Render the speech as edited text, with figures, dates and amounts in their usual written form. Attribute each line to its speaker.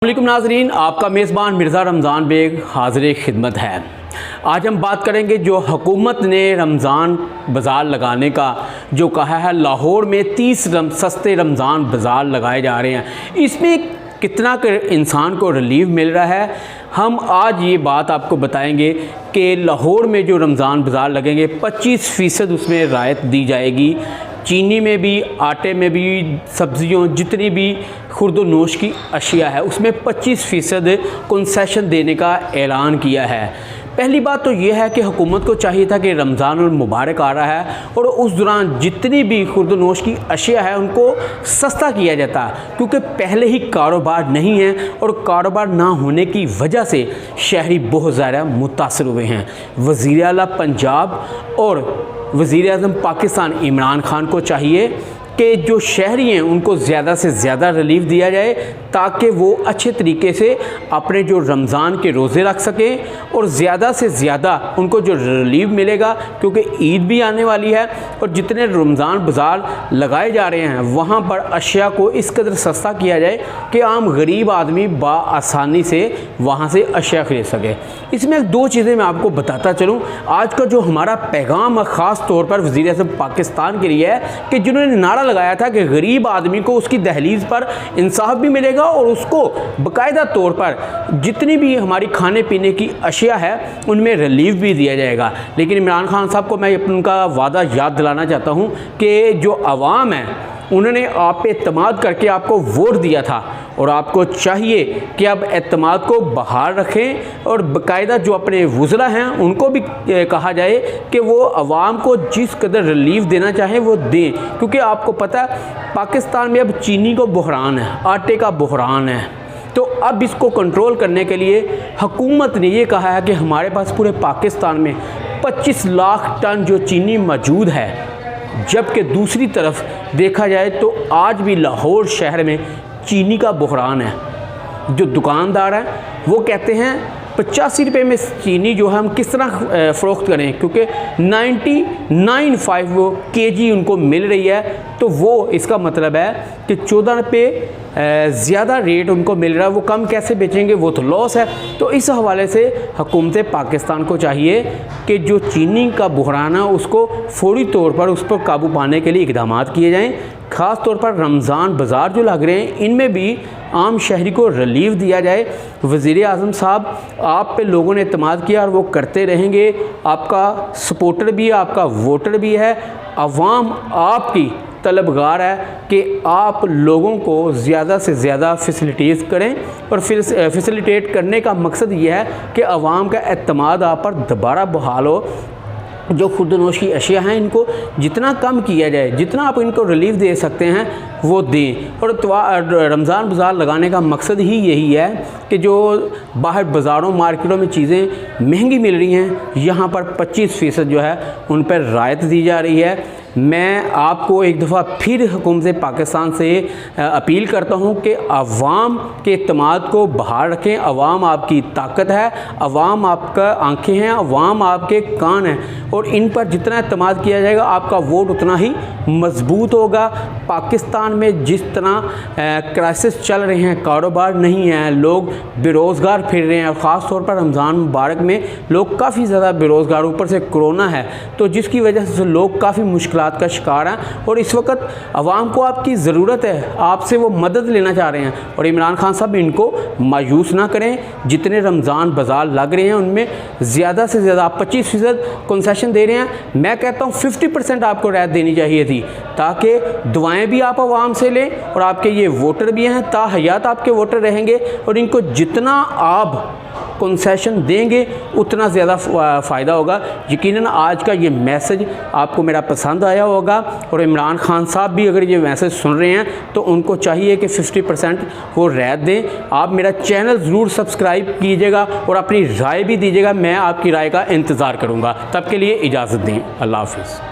Speaker 1: वालेकुम नाजरीन, आपका मेज़बान मिर्ज़ा रमज़ान बेग हाज़िर खिदमत है। आज हम बात करेंगे जो हुकूमत ने रमज़ान बाज़ार लगाने का जो कहा है, लाहौर में 30 सस्ते रमज़ान बाज़ार लगाए जा रहे हैं, इसमें कितना इंसान को रिलीफ मिल रहा है। हम आज ये बात आपको बताएंगे कि लाहौर में जो रमज़ान बाज़ार लगेंगे 25% उसमें रायत दी जाएगी। चीनी में भी, आटे में भी, सब्ज़ियों, जितनी भी खुर्द-ओ-नोश की अशिया है उसमें 25% कंसेशन देने का ऐलान किया है। पहली बात तो यह है कि हुकूमत को चाहिए था कि रमज़ान मुबारक आ रहा है और उस दौरान जितनी भी खुर्द-ओ-नोश की अशिया है उनको सस्ता किया जाता, क्योंकि पहले ही कारोबार नहीं है और कारोबार ना होने की वजह से शहरी बहुत ज़्यादा मुतासर हुए हैं। वज़ीर आला पंजाब और वज़ीर आज़म पाकिस्तान इमरान खान को चाहिए कि जो शहरी हैं उनको ज़्यादा से ज़्यादा रिलीफ दिया जाए, ताकि वो अच्छे तरीके से अपने जो रमज़ान के रोज़े रख सकें और ज़्यादा से ज़्यादा उनको जो रिलीफ मिलेगा, क्योंकि ईद भी आने वाली है और जितने रमज़ान बाज़ार लगाए जा रहे हैं वहाँ पर अशिया को इस कदर सस्ता किया जाए कि आम गरीब आदमी आसानी से वहाँ से अशिया ख़रीद सके। इसमें दो चीज़ें मैं आपको बताता चलूँ। आज का जो हमारा पैगाम ख़ास तौर पर वज़ीर आज़म पाकिस्तान के लिए है कि जिन्होंने नारा लगाया था कि गरीब आदमी को उसकी दहलीज पर इंसाफ भी मिलेगा और उसको बाकायदा तौर पर जितनी भी हमारी खाने पीने की अशिया है उनमें रिलीफ भी दिया जाएगा। लेकिन इमरान खान साहब को मैं उनका वादा याद दिलाना चाहता हूँ कि जो अवाम है उन्होंने आप पे एतमाद करके आपको वोट दिया था और आपको चाहिए कि अब एतमाद को बहाल रखें और बाकायदा जो अपने वज़रा हैं उनको भी कहा जाए कि वो अवाम को जिस कदर रिलीफ देना चाहें वो दें, क्योंकि आपको पता है पाकिस्तान में अब चीनी को बहरान है, आटे का बहरान है। तो अब इसको कंट्रोल करने के लिए हुकूमत ने ये कहा है कि हमारे पास पूरे पाकिस्तान में 25 लाख टन जो चीनी मौजूद है, जबकि दूसरी तरफ देखा जाए तो आज भी लाहौर शहर में चीनी का बहरान है। जो दुकानदार हैं वो कहते हैं 85 रुपये में चीनी जो है हम किस तरह फ़रोख्त करें, क्योंकि 99.5 kg उनको मिल रही है। तो वो इसका मतलब है कि 14 रुपये ज़्यादा रेट उनको मिल रहा है, वो कम कैसे बेचेंगे, वो तो लॉस है। तो इस हवाले से हुकूमत पाकिस्तान को चाहिए कि जो चीनी का बहरान है उसको फौरी तौर पर उस पर काबू पाने के लिए इक़दाम किए जाएँ। ख़ास तौर पर रमज़ान बाज़ार जो लग रहे हैं इनमें भी आम शहरी को रिलीफ दिया जाए। वज़ीर आज़म साहब आप पे लोगों ने एतमाद किया और वो करते रहेंगे। आपका सपोर्टर भी है, आपका वोटर भी है, अवाम आपकी तलबगार है कि आप लोगों को ज़्यादा से ज़्यादा फैसिलिटीज़ करें। और फिर फैसिलिटेट करने का मकसद ये है कि अवाम का एतमाद आप पर दोबारा बहाल हो। जो खुर्द-ओ-नोश की अशिया हैं इनको जितना कम किया जाए, जितना आप इनको रिलीफ दे सकते हैं वो दें। और रमज़ान बाज़ार लगाने का मकसद ही यही है कि जो बाहर बाज़ारों मार्केटों में चीज़ें महंगी मिल रही हैं, यहाँ पर 25% जो है उन पर रायत दी जा रही है। मैं आपको एक दफ़ा फिर हुकूमत पाकिस्तान से अपील करता हूँ कि अवाम के एतमाद को बहाल रखें। अवाम आपकी ताकत है, अवाम आपका आंखें हैं, अवाम आपके कान हैं और इन पर जितना एतमाद किया जाएगा आपका वोट उतना ही मजबूत होगा। पाकिस्तान में जिस तरह क्राइसिस चल रहे हैं, कारोबार नहीं है, लोग बेरोज़गार फिर रहे हैं और ख़ास तौर पर रमज़ान मुबारक में लोग काफ़ी ज़्यादा बेरोज़गार, ऊपर से कोरोना है तो जिसकी वजह से लोग काफ़ी मुश्किल का शिकार हैं। और इस वक्त अवाम को आपकी ज़रूरत है, आपसे वो मदद लेना चाह रहे हैं और इमरान खान साहब इनको मायूस ना करें। जितने रमज़ान बाज़ार लग रहे हैं उनमें ज़्यादा से ज़्यादा 25% कंसेशन दे रहे हैं। मैं कहता हूँ 50% आपको रायत देनी चाहिए थी, ताकि दुआएं भी आप अवाम से लें और आपके ये वोटर भी हैं, ताहयात आपके वोटर रहेंगे और इनको जितना आप कंसेशन देंगे उतना ज़्यादा फ़ायदा होगा। यकीनन आज का ये मैसेज आपको मेरा पसंद आया होगा और इमरान खान साहब भी अगर ये मैसेज सुन रहे हैं तो उनको चाहिए कि 50% वो रायत दें। आप मेरा चैनल ज़रूर सब्सक्राइब कीजिएगा और अपनी राय भी दीजिएगा, मैं आपकी राय का इंतज़ार करूँगा। तब के लिए इजाज़त दें। अल्लाह हाफ़िज़।